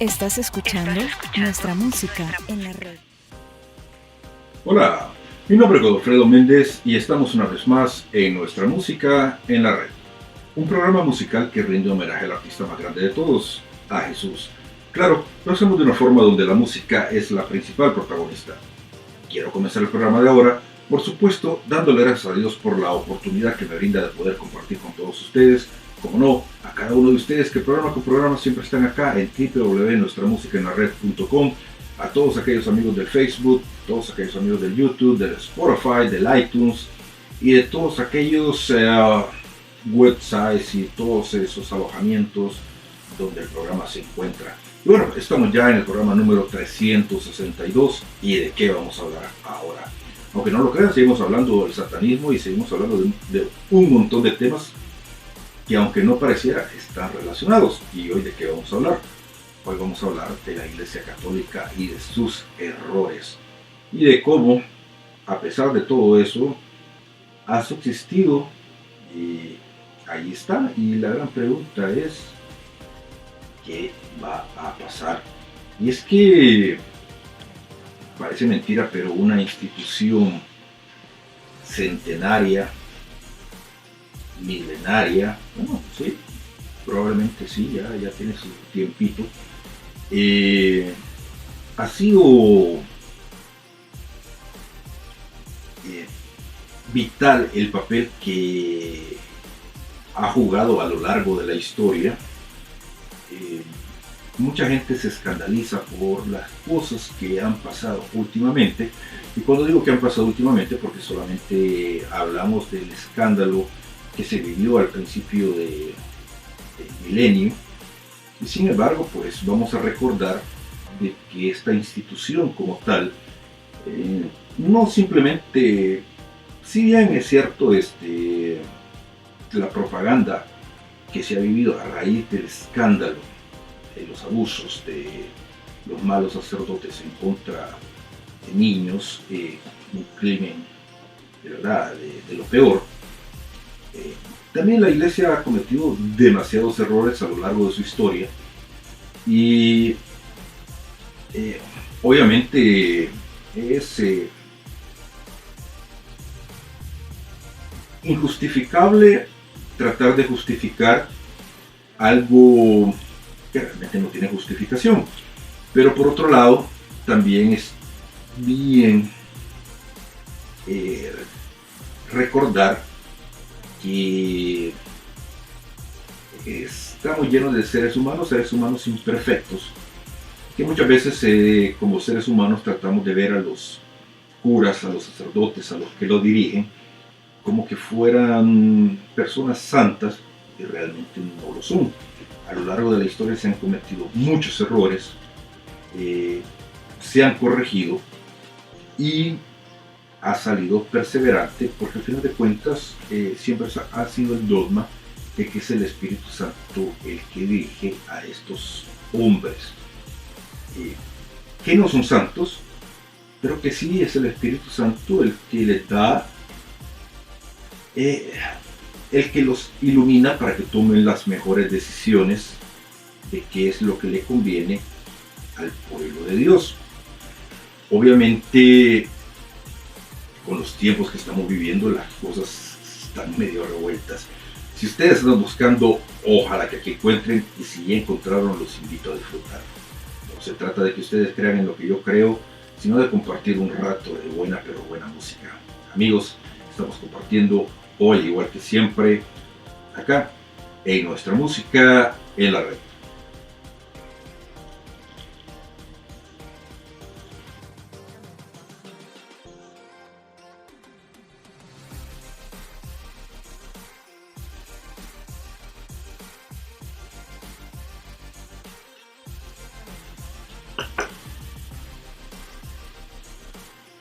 Estás escuchando nuestra música en la red. Hola, mi nombre es Godofredo Méndez y estamos una vez más en Nuestra Música en la Red, un programa musical que rinde homenaje al artista más grande de todos, a Jesús. Claro, lo hacemos de una forma donde la música es la principal protagonista. Quiero comenzar el programa de ahora, por supuesto, dándole gracias a Dios por la oportunidad que me brinda de poder compartir con todos ustedes, como no, a cada uno de ustedes que programa con programa siempre están acá en www.nuestramusicaenlared.com, a todos aquellos amigos del Facebook, todos aquellos amigos del YouTube, del Spotify, del iTunes y de todos aquellos websites y todos esos alojamientos donde el programa se encuentra. Y bueno, estamos ya en el programa número 362 y ¿de qué vamos a hablar ahora? Aunque no lo crean, seguimos hablando del satanismo y seguimos hablando de un montón de temas que aunque no pareciera están relacionados. ¿Y hoy de qué vamos a hablar? Hoy vamos a hablar de la Iglesia Católica y de sus errores y de cómo, a pesar de todo eso, ha subsistido y ahí está. Y la gran pregunta es, ¿qué va a pasar? Y es que parece mentira, pero una institución centenaria, milenaria, bueno, sí, probablemente sí, ya tiene su tiempito, ha sido vital el papel que ha jugado a lo largo de la historia. Mucha gente se escandaliza por las cosas que han pasado últimamente, y cuando digo que han pasado últimamente, porque solamente hablamos del escándalo que se vivió al principio del milenio, y sin embargo, pues vamos a recordar de que esta institución como tal, no simplemente, si bien es cierto, la propaganda que se ha vivido a raíz del escándalo, de los abusos de los malos sacerdotes en contra de niños, un crimen de verdad de lo peor. También la Iglesia ha cometido demasiados errores a lo largo de su historia y obviamente es injustificable tratar de justificar algo que realmente no tiene justificación. Pero por otro lado, también es bien recordar que estamos llenos de seres humanos imperfectos, que muchas veces como seres humanos tratamos de ver a los curas, a los sacerdotes, a los que lo dirigen, como que fueran personas santas, y realmente no lo son. A lo largo de la historia se han cometido muchos errores, se han corregido y ha salido perseverante, porque al final de cuentas siempre ha sido el dogma de que es el Espíritu Santo el que dirige a estos hombres, que no son santos, pero que sí es el Espíritu Santo el que les da, el que los ilumina para que tomen las mejores decisiones de qué es lo que le conviene al pueblo de Dios. Obviamente, con los tiempos que estamos viviendo, las cosas están medio revueltas. Si ustedes están buscando, ojalá que aquí encuentren, y si ya encontraron, los invito a disfrutar. No se trata de que ustedes crean en lo que yo creo, sino de compartir un rato de buena pero buena música. Amigos, estamos compartiendo hoy, igual que siempre, acá en Nuestra Música en la Red.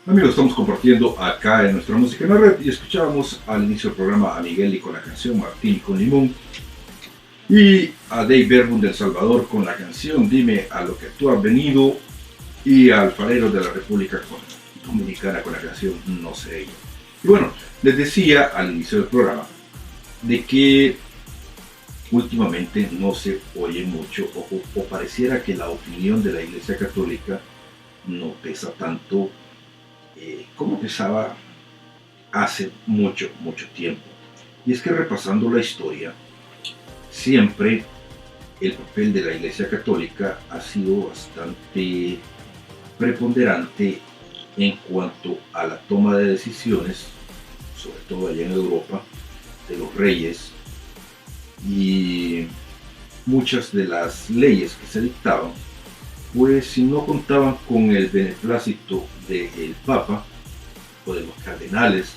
Amigos, estamos compartiendo acá en Nuestra Música en la Red y escuchábamos al inicio del programa a Miguel y con la canción Martín con Limón, y a Dave Berbun del Salvador con la canción Dime a lo que tú has venido, y a Alfarero de la República Dominicana con la canción No sé yo. Y bueno, les decía al inicio del programa de que últimamente no se oye mucho o pareciera que la opinión de la Iglesia Católica no pesa tanto como pesaba hace mucho, mucho tiempo. Y es que repasando la historia, siempre el papel de la Iglesia Católica ha sido bastante preponderante en cuanto a la toma de decisiones, sobre todo allá en Europa, de los reyes, y muchas de las leyes que se dictaban, pues si no contaban con el beneplácito del Papa o de los cardenales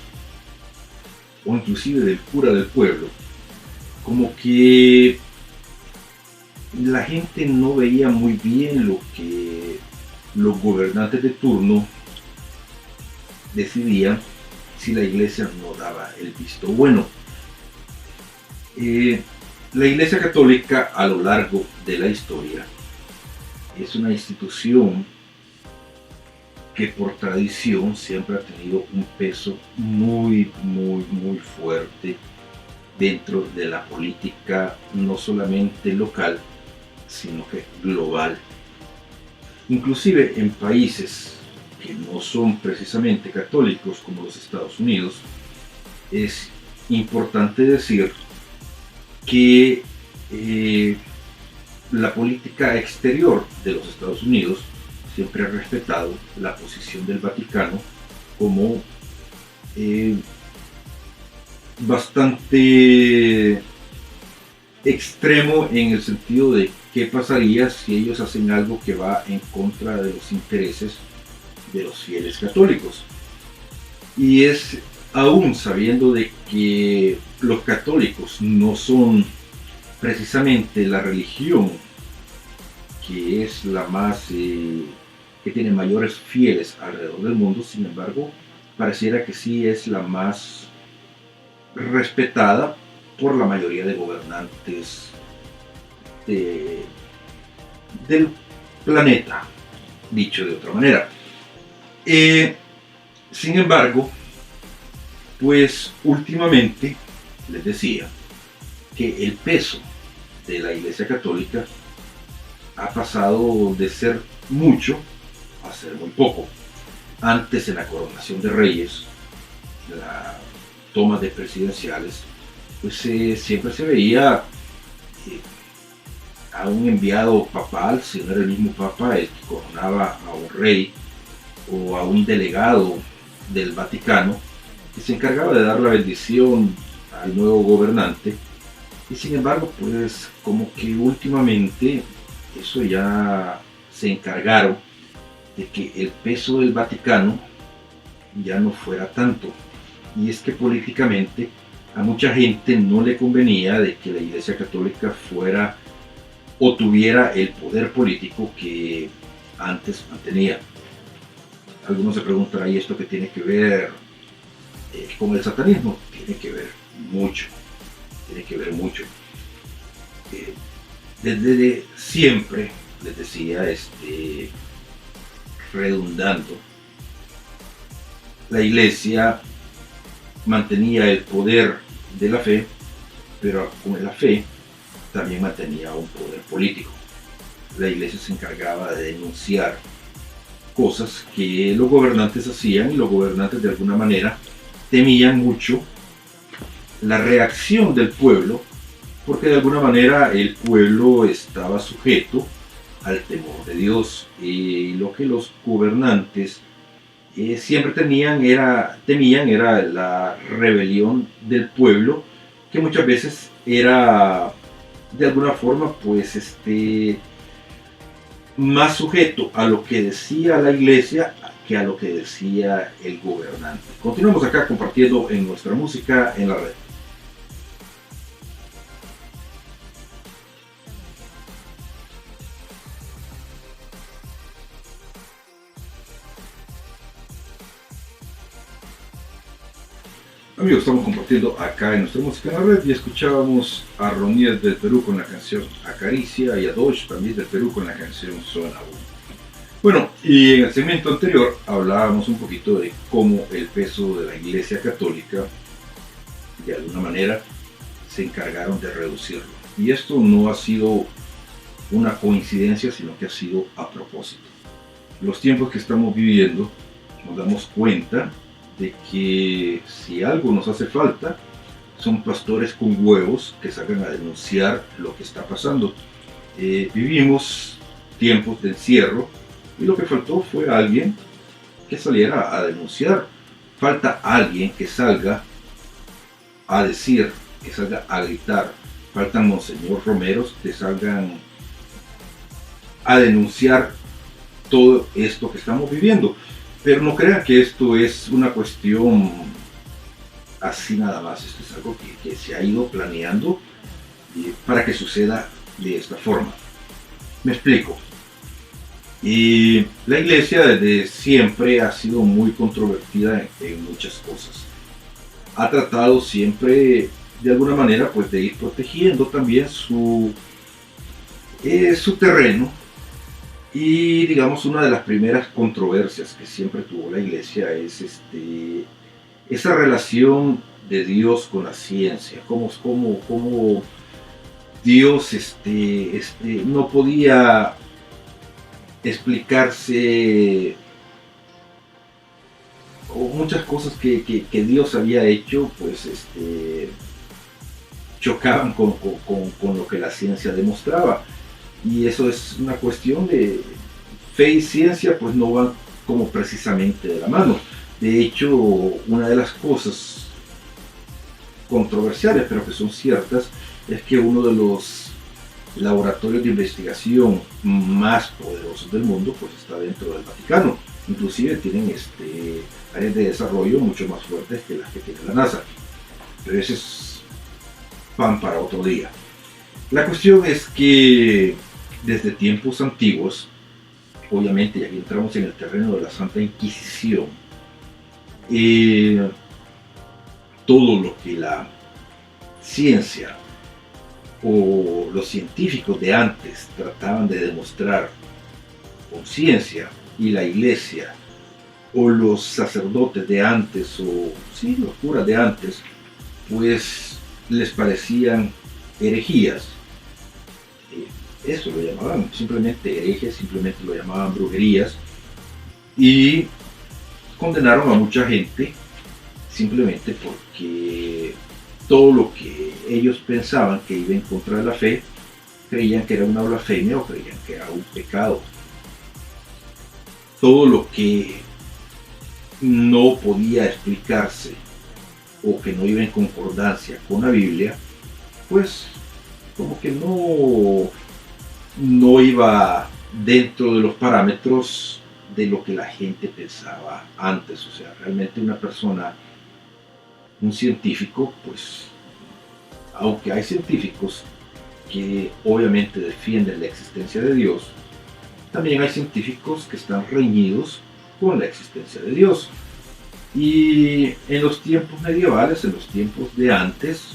o inclusive del cura del pueblo, como que la gente no veía muy bien lo que los gobernantes de turno decidían si la iglesia no daba el visto bueno. La Iglesia Católica a lo largo de la historia es una institución que por tradición siempre ha tenido un peso muy, muy, muy fuerte dentro de la política, no solamente local, sino que global. Inclusive en países que no son precisamente católicos como los Estados Unidos, es importante decir que la política exterior de los Estados Unidos siempre ha respetado la posición del Vaticano como bastante extremo en el sentido de qué pasaría si ellos hacen algo que va en contra de los intereses de los fieles católicos. Y es aún sabiendo de que los católicos no son precisamente la religión que es la más que tiene mayores fieles alrededor del mundo, sin embargo pareciera que sí es la más respetada por la mayoría de gobernantes del planeta, dicho de otra manera. Sin embargo, pues últimamente les decía que el peso de la Iglesia Católica ha pasado de ser mucho a ser muy poco. Antes, en la coronación de reyes, la toma de presidenciales, pues siempre se veía a un enviado papal, si no era el mismo papa el que coronaba a un rey, o a un delegado del Vaticano que se encargaba de dar la bendición al nuevo gobernante. Y sin embargo, pues como que últimamente eso ya se encargaron de que el peso del Vaticano ya no fuera tanto. Y es que políticamente a mucha gente no le convenía de que la Iglesia Católica fuera o tuviera el poder político que antes mantenía. Algunos se preguntarán, ¿y esto qué tiene que ver con el satanismo? Tiene que ver mucho, tiene que ver mucho. Desde siempre, les decía, redundando, la Iglesia mantenía el poder de la fe, pero con la fe también mantenía un poder político. La Iglesia se encargaba de denunciar cosas que los gobernantes hacían, y los gobernantes de alguna manera temían mucho la reacción del pueblo, porque de alguna manera el pueblo estaba sujeto al temor de Dios, y lo que los gobernantes siempre temían era la rebelión del pueblo, que muchas veces era de alguna forma pues más sujeto a lo que decía la iglesia que a lo que decía el gobernante. Continuamos acá compartiendo en nuestra música en la red. Amigos, estamos compartiendo acá en nuestra música en la red y escuchábamos a Ronier del Perú con la canción Acaricia y a Dosh también del Perú con la canción Zona 1. Bueno, y en el segmento anterior hablábamos un poquito de cómo el peso de la Iglesia Católica de alguna manera se encargaron de reducirlo. Y esto no ha sido una coincidencia, sino que ha sido a propósito. Los tiempos que estamos viviendo nos damos cuenta de que si algo nos hace falta, son pastores con huevos que salgan a denunciar lo que está pasando. Vivimos tiempos de encierro y lo que faltó fue alguien que saliera a denunciar. Falta alguien que salga a decir, que salga a gritar. Faltan Monseñor Romeros que salgan a denunciar todo esto que estamos viviendo. Pero no crean que esto es una cuestión así nada más. Esto es algo que se ha ido planeando para que suceda de esta forma. Me explico. Y la iglesia desde siempre ha sido muy controvertida en muchas cosas. Ha tratado siempre de alguna manera pues de ir protegiendo también su terreno. Y digamos una de las primeras controversias que siempre tuvo la iglesia es esa relación de Dios con la ciencia, cómo Dios no podía explicarse, o muchas cosas que Dios había hecho, pues chocaban con lo que la ciencia demostraba. Y eso es una cuestión de fe y ciencia, pues no van como precisamente de la mano. De hecho, una de las cosas controversiales, pero que son ciertas, es que uno de los laboratorios de investigación más poderosos del mundo pues está dentro del Vaticano. Inclusive tienen áreas de desarrollo mucho más fuertes que las que tiene la NASA. Pero ese es pan para otro día. La cuestión es que desde tiempos antiguos, obviamente, y aquí entramos en el terreno de la Santa Inquisición, todo lo que la ciencia o los científicos de antes trataban de demostrar con ciencia, y la iglesia o los sacerdotes de antes, o sí, los curas de antes, pues les parecían herejías. Eso lo llamaban simplemente herejes, simplemente lo llamaban brujerías, y condenaron a mucha gente simplemente porque todo lo que ellos pensaban que iba en contra de la fe, creían que era una blasfemia o creían que era un pecado. Todo lo que no podía explicarse o que no iba en concordancia con la Biblia, pues como que no iba dentro de los parámetros de lo que la gente pensaba antes. O sea, realmente una persona, un científico, pues, aunque hay científicos que obviamente defienden la existencia de Dios, también hay científicos que están reñidos con la existencia de Dios. Y en los tiempos medievales, en los tiempos de antes,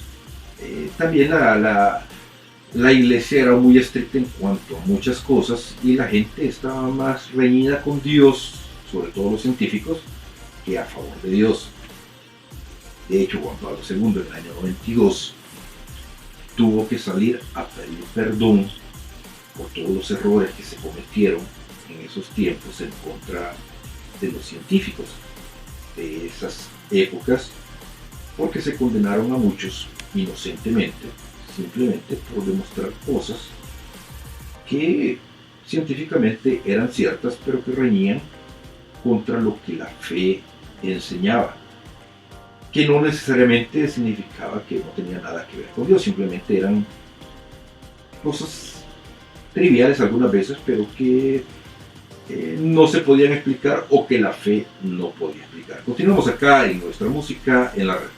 también la iglesia era muy estricta en cuanto a muchas cosas, y la gente estaba más reñida con Dios, sobre todo los científicos, que a favor de Dios. De hecho, Juan Pablo II en el año 92 tuvo que salir a pedir perdón por todos los errores que se cometieron en esos tiempos en contra de los científicos de esas épocas, porque se condenaron a muchos inocentemente, simplemente por demostrar cosas que científicamente eran ciertas, pero que reñían contra lo que la fe enseñaba, que no necesariamente significaba que no tenía nada que ver con Dios, simplemente eran cosas triviales algunas veces, pero que no se podían explicar, o que la fe no podía explicar. Continuamos acá en nuestra música en la red.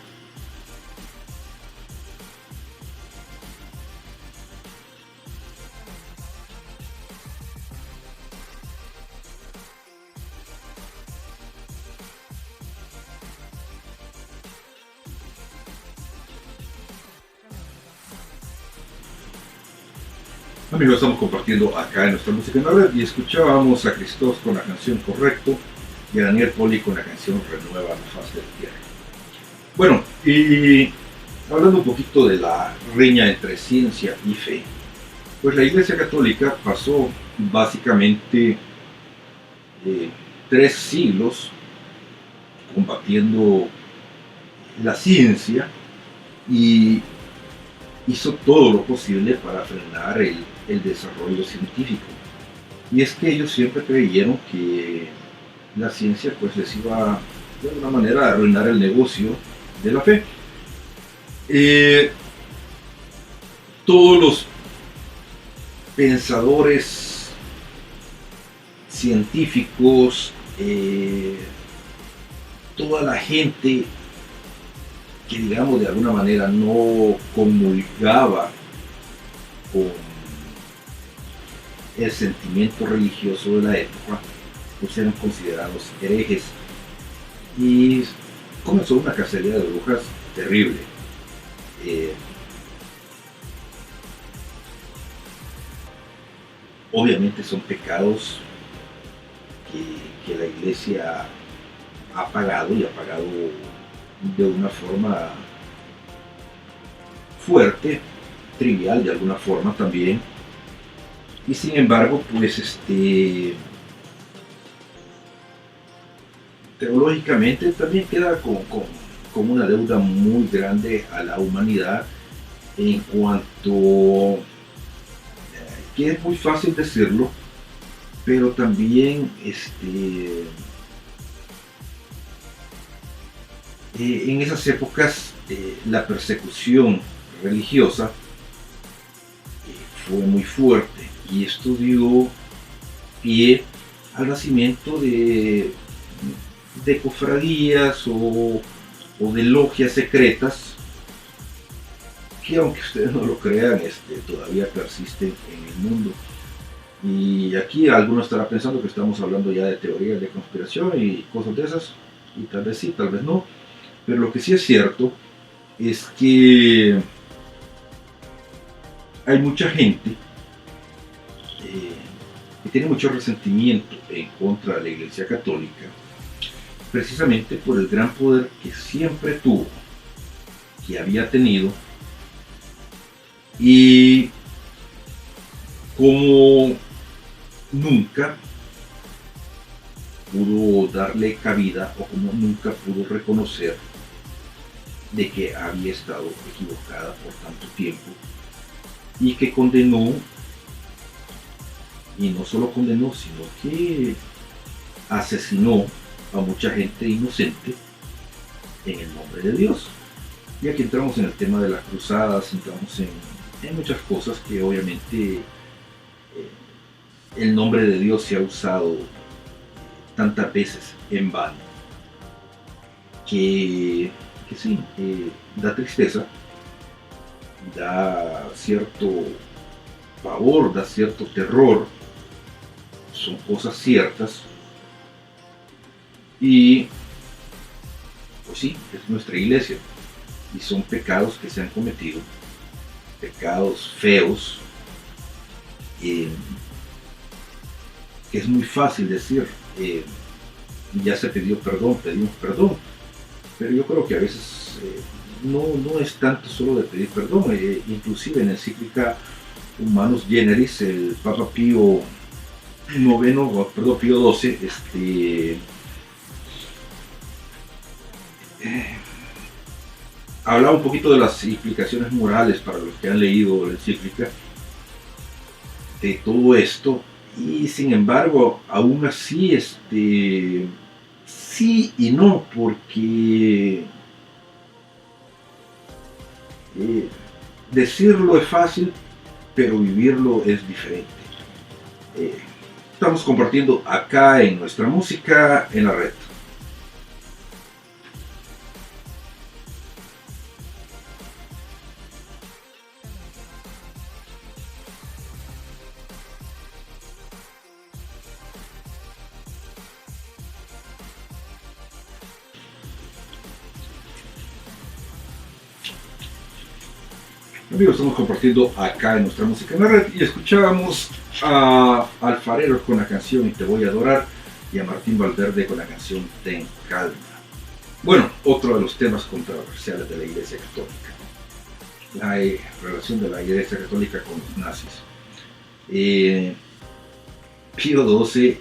Amigos, estamos compartiendo acá en nuestra música en la red, y escuchábamos a Cristos con la canción Correcto y a Daniel Poli con la canción Renueva la faz de la tierra. Bueno, y hablando un poquito de la riña entre ciencia y fe, pues la Iglesia Católica pasó básicamente 3 siglos combatiendo la ciencia y hizo todo lo posible para frenar el desarrollo científico. Y es que ellos siempre creyeron que la ciencia pues les iba de alguna manera a arruinar el negocio de la fe. Todos los pensadores científicos, toda la gente que digamos de alguna manera no comulgaba con el sentimiento religioso de la época, pues eran considerados herejes y comenzó una cacería de brujas terrible. Obviamente son pecados que la iglesia ha pagado y ha pagado de una forma fuerte, trivial de alguna forma también, y sin embargo pues teológicamente también queda con una deuda muy grande a la humanidad en cuanto que es muy fácil decirlo, pero también en esas épocas la persecución religiosa fue muy fuerte y esto dio pie al nacimiento de cofradías o de logias secretas que, aunque ustedes no lo crean, todavía persisten en el mundo. Y aquí algunos estarán pensando que estamos hablando ya de teorías de conspiración y cosas de esas, y tal vez sí, tal vez no, pero lo que sí es cierto es que hay mucha gente que tiene mucho resentimiento en contra de la Iglesia Católica, precisamente por el gran poder que siempre tuvo, que había tenido, y como nunca pudo darle cabida o como nunca pudo reconocer de que había estado equivocada por tanto tiempo y que condenó, y no solo condenó, sino que asesinó a mucha gente inocente en el nombre de Dios. Y aquí entramos en el tema de las cruzadas, entramos en muchas cosas que obviamente el nombre de Dios se ha usado tantas veces en vano, que sí, da tristeza, da cierto pavor, da cierto terror, son cosas ciertas y pues sí, es nuestra iglesia y son pecados que se han cometido, pecados feos, que es muy fácil decir, ya se pidió perdón, pedimos perdón, pero yo creo que a veces no es tanto solo de pedir perdón, inclusive en la encíclica Humanus Generis, el Papa Pío XII, hablaba un poquito de las implicaciones morales para los que han leído la encíclica de todo esto, y sin embargo aún así sí y no, porque decirlo es fácil, pero vivirlo es diferente. Estamos compartiendo acá en nuestra música en la red. Amigos, estamos compartiendo acá en nuestra música en la red y escuchábamos a Alfareros con la canción Y te voy a adorar y a Martín Valverde con la canción Ten calma. Bueno, otro de los temas controversiales de la Iglesia Católica. la relación de la Iglesia Católica con los nazis. Eh, Pío XII,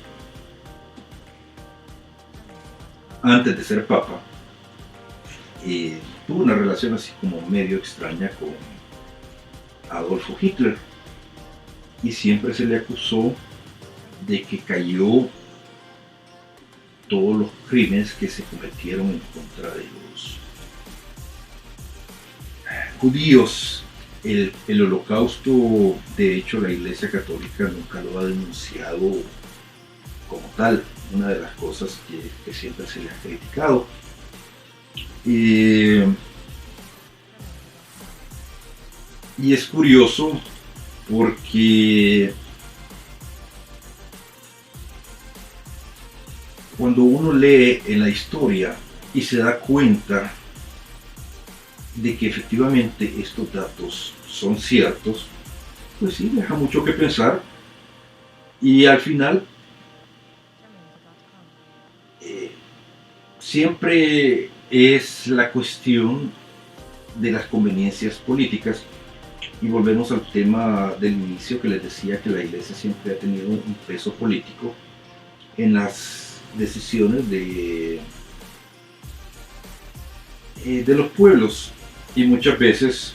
antes de ser papa, tuvo una relación así como medio extraña con Adolfo Hitler y siempre se le acusó de que cayó todos los crímenes que se cometieron en contra de los judíos. El holocausto, de hecho, la Iglesia Católica nunca lo ha denunciado como tal, una de las cosas que siempre se le ha criticado. Y es curioso porque cuando uno lee en la historia y se da cuenta de que efectivamente estos datos son ciertos, pues sí, deja mucho que pensar. Y al final siempre es la cuestión de las conveniencias políticas, y volvemos al tema del inicio que les decía, que la Iglesia siempre ha tenido un peso político en las decisiones de los pueblos, y muchas veces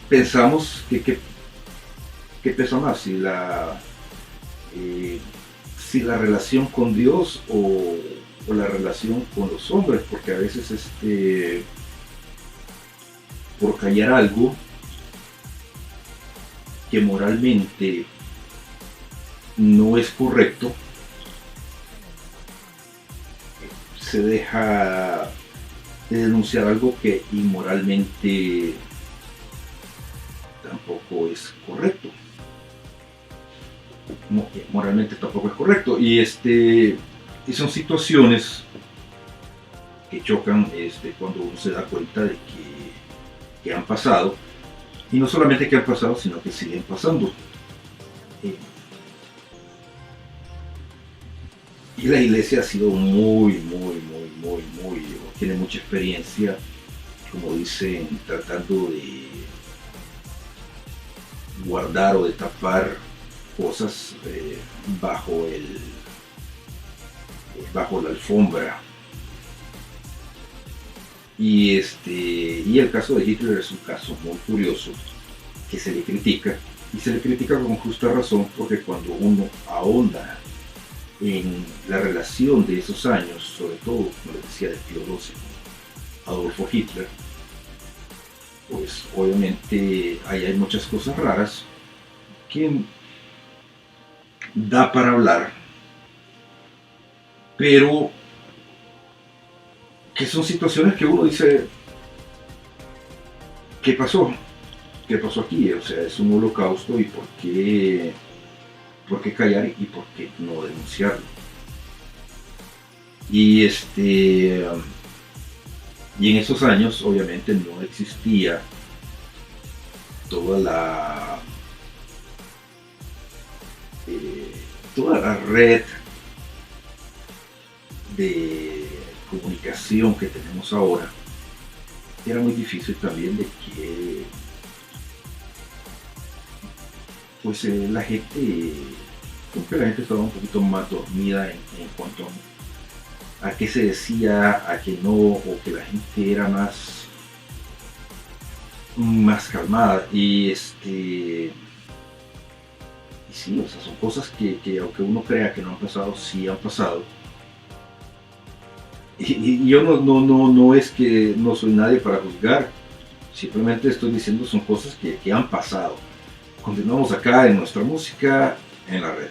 pensamos que pesa más, si la relación con Dios o la relación con los hombres, porque a veces por callar algo que moralmente no es correcto, se deja de denunciar algo que inmoralmente tampoco es correcto. No, moralmente tampoco es correcto. Y son situaciones que chocan cuando uno se da cuenta de que han pasado, y no solamente que han pasado, sino que siguen pasando. Y la Iglesia ha sido muy, tiene mucha experiencia, como dicen, tratando de guardar o de tapar cosas bajo la alfombra. Y el caso de Hitler es un caso muy curioso que se le critica, y se le critica con justa razón, porque cuando uno ahonda en la relación de esos años, sobre todo, como les decía, de Pío XII con Adolfo Hitler, pues obviamente ahí hay muchas cosas raras que da para hablar, pero que son situaciones que uno dice, ¿qué pasó? ¿Qué pasó aquí? O sea, es un holocausto, y ¿por qué callar y por qué no denunciarlo? Y en esos años obviamente no existía toda la red de comunicación que tenemos ahora. Era muy difícil también de que pues la gente, como que la gente estaba un poquito más dormida en cuanto a qué se decía, a qué no, o que la gente era más calmada. Y sí, o sea, son cosas que aunque uno crea que no han pasado, sí han pasado. Y yo no es que no soy nadie para juzgar, simplemente estoy diciendo son cosas que han pasado. Continuamos acá en nuestra música en la red.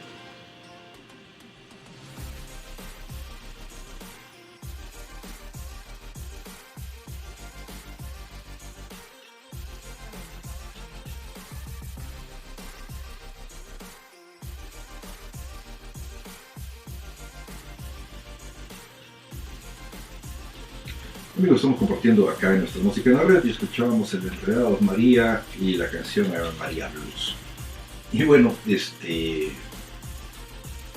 Amigos, estamos compartiendo acá en nuestra música en la red, y escuchábamos el Enredados María y la canción era María Blues. Y bueno,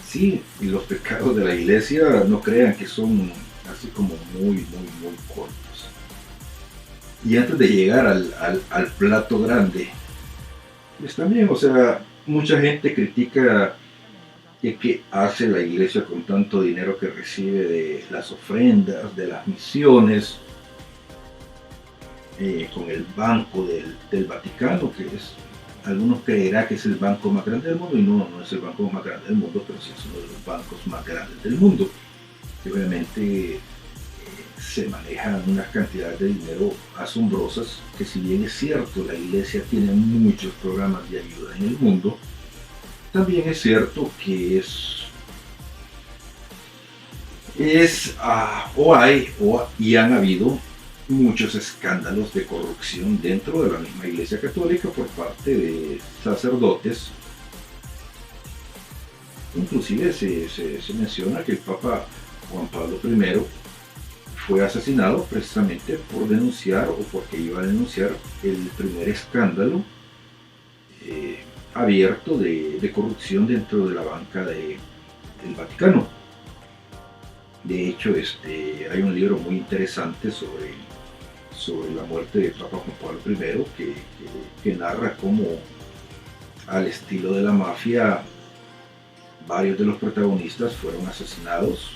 sí, y los pecados de la Iglesia no crean que son así como muy cortos. Y antes de llegar al plato grande, pues también, o sea, mucha gente critica que hace la iglesia con tanto dinero que recibe de las ofrendas, de las misiones, con el banco del Vaticano, que es, algunos creerán que es el banco más grande del mundo, y no, no es el banco más grande del mundo, pero sí es uno de los bancos más grandes del mundo, que obviamente se manejan unas cantidades de dinero asombrosas, que si bien es cierto, la iglesia tiene muchos programas de ayuda en el mundo, también es cierto que o hay y han habido muchos escándalos de corrupción dentro de la misma Iglesia Católica por parte de sacerdotes. Inclusive se menciona que el Papa Juan Pablo I fue asesinado precisamente por denunciar o porque iba a denunciar el primer escándalo abierto de corrupción dentro de la banca del Vaticano. De hecho, hay un libro muy interesante sobre la muerte del Papa Juan Pablo I que narra cómo, al estilo de la mafia, varios de los protagonistas fueron asesinados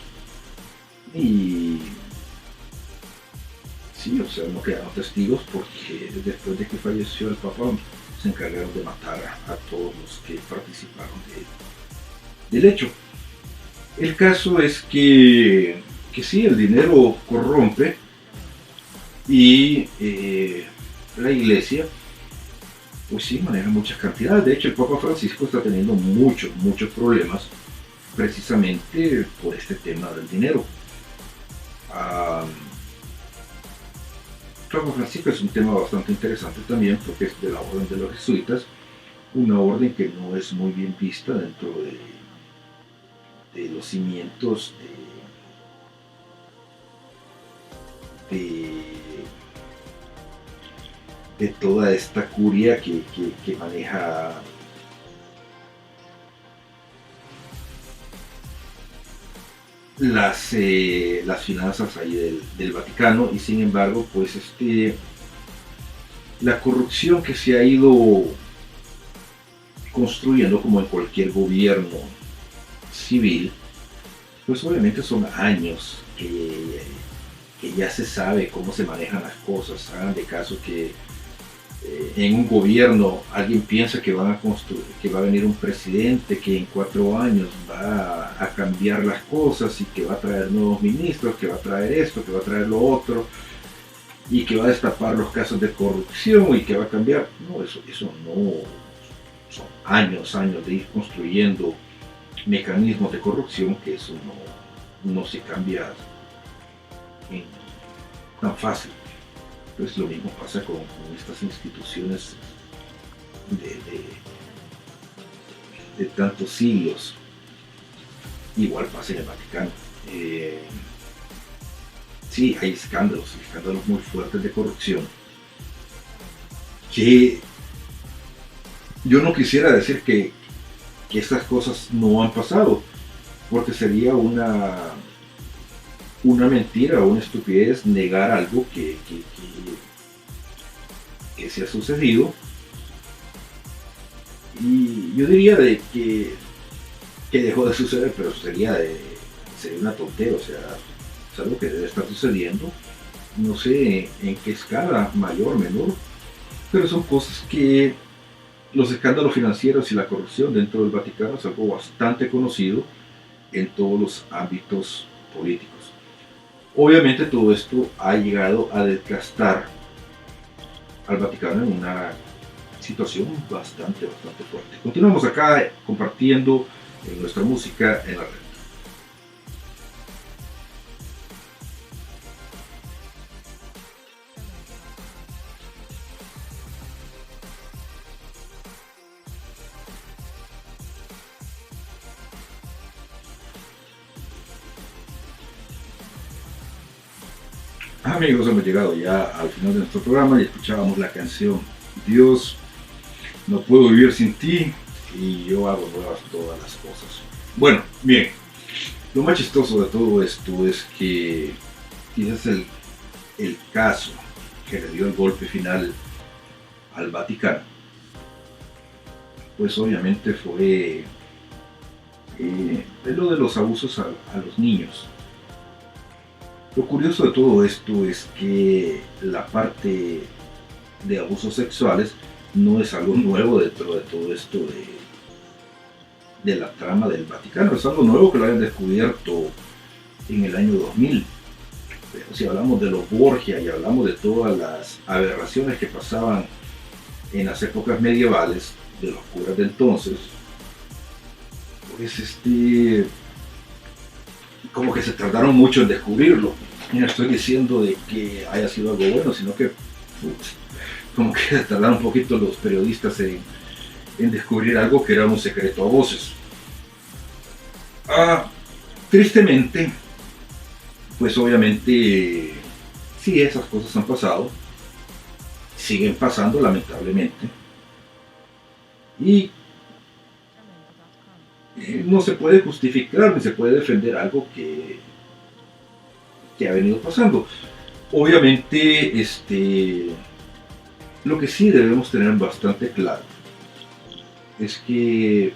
y sí, o sea, no quedaron testigos porque después de que falleció el Papa se encargaron de matar a todos los que participaron del hecho. El caso es que sí, el dinero corrompe y la iglesia, pues sí, maneja muchas cantidades. De hecho, el Papa Francisco está teniendo muchos problemas precisamente por este tema del dinero. Papa Francisco es un tema bastante interesante también porque es de la orden de los jesuitas, una orden que no es muy bien vista dentro de los cimientos de toda esta curia que maneja las finanzas ahí del Vaticano, y sin embargo pues la corrupción que se ha ido construyendo como en cualquier gobierno civil, pues obviamente son años que ya se sabe cómo se manejan las cosas. Hagan de caso que en un gobierno alguien piensa que van a construir, que va a venir un presidente que en 4 años va a cambiar las cosas y que va a traer nuevos ministros, que va a traer esto, que va a traer lo otro y que va a destapar los casos de corrupción y que va a cambiar. No, eso no, son años de ir construyendo mecanismos de corrupción, que eso no se cambia tan fácil. Pues lo mismo pasa con estas instituciones de tantos siglos. Igual pasa en el Vaticano. Sí, hay escándalos muy fuertes de corrupción que yo no quisiera decir que estas cosas no han pasado, porque sería una mentira o una estupidez negar algo que se ha sucedido. Y yo diría que dejó de suceder, pero sería una tontera, o sea, es algo que debe estar sucediendo, no sé en qué escala, mayor, menor, pero son cosas que los escándalos financieros y la corrupción dentro del Vaticano es algo bastante conocido en todos los ámbitos políticos. Obviamente todo esto ha llegado a desgastar al Vaticano en una situación bastante fuerte. Continuamos acá compartiendo nuestra música en la red. Amigos, hemos llegado ya al final de nuestro programa y escuchábamos la canción Dios, no puedo vivir sin ti y yo hago nuevas todas las cosas. Bueno, bien, lo más chistoso de todo esto es que quizás el caso que le dio el golpe final al Vaticano, pues obviamente fue lo de los abusos a los niños. Lo curioso de todo esto es que la parte de abusos sexuales no es algo nuevo dentro de todo esto de la trama del Vaticano, es algo nuevo que lo hayan descubierto en el año 2000. Pero si hablamos de los Borgia y hablamos de todas las aberraciones que pasaban en las épocas medievales de los curas de entonces, pues como que se tardaron mucho en descubrirlo. Y no estoy diciendo de que haya sido algo bueno, sino que como que se tardaron un poquito los periodistas en descubrir algo que era un secreto a voces. Tristemente, pues obviamente sí, esas cosas han pasado, siguen pasando lamentablemente, y no se puede justificar ni se puede defender algo que ha venido pasando. Obviamente, lo que sí debemos tener bastante claro es que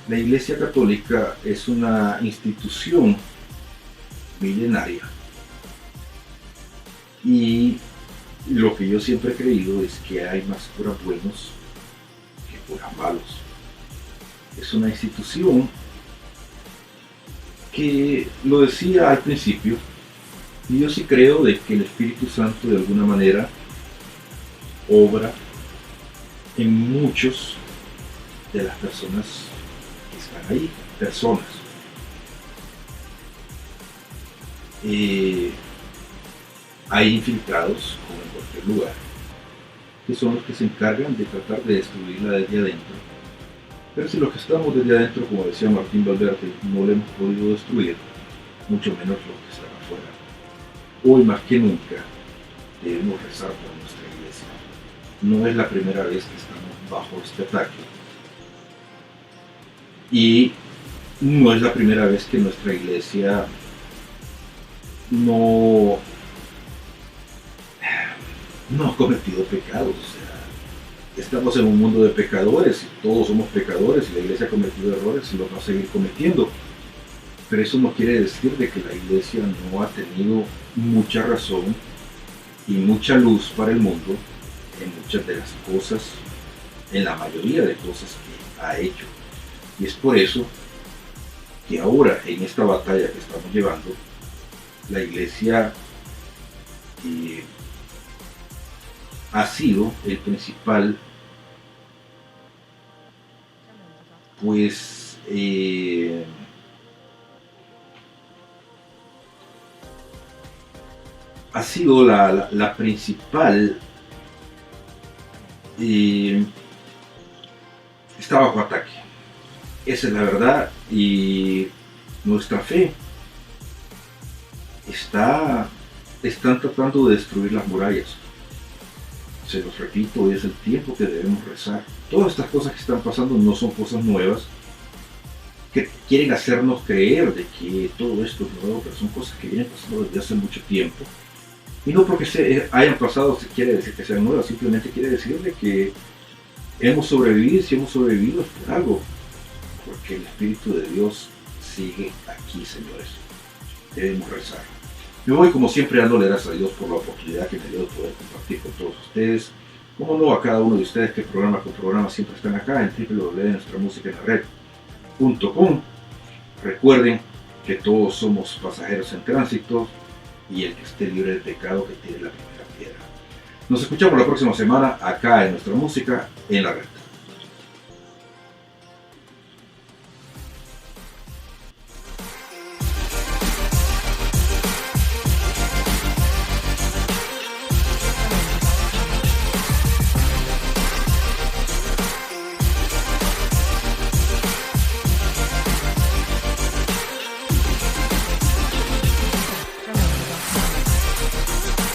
la Iglesia Católica es una institución milenaria, y lo que yo siempre he creído es que hay más curas buenos que curas malos. Es una institución que, lo decía al principio, y yo sí creo de que el Espíritu Santo de alguna manera obra en muchos de las personas que están ahí, personas. Hay infiltrados, como en cualquier lugar, que son los que se encargan de tratar de destruirla desde adentro. Pero si los que estamos desde adentro, como decía Martín Valverde, no le hemos podido destruir, mucho menos los que están afuera. Hoy más que nunca debemos rezar por nuestra iglesia. No es la primera vez que estamos bajo este ataque, y no es la primera vez que nuestra iglesia no ha cometido pecados. O sea, estamos en un mundo de pecadores y todos somos pecadores, y la iglesia ha cometido errores y los va a seguir cometiendo. Pero eso no quiere decir de que la iglesia no ha tenido mucha razón y mucha luz para el mundo en muchas de las cosas, en la mayoría de cosas que ha hecho. Y es por eso que ahora, en esta batalla que estamos llevando, la iglesia ha sido el principal, pues, ha sido la principal, está bajo ataque. Esa es la verdad, y nuestra fe están tratando de destruir las murallas. Se los repito, es el tiempo que debemos rezar. Todas estas cosas que están pasando no son cosas nuevas, que quieren hacernos creer de que todo esto es nuevo, pero son cosas que vienen pasando desde hace mucho tiempo. Y no porque hayan pasado se quiere decir que sean nuevas, simplemente quiere decir de que hemos sobrevivido. Si hemos sobrevivido es por algo, porque el Espíritu de Dios sigue aquí, señores. Debemos rezar. Me voy como siempre dándole gracias a Dios por la oportunidad que me dio de poder compartir con todos ustedes. Como no, a cada uno de ustedes que programa con programa siempre están acá en www.nuestramusicaenlared.com. Recuerden que todos somos pasajeros en tránsito, y el que esté libre de pecado que tire la primera piedra. Nos escuchamos la próxima semana acá en Nuestra Música en la Red.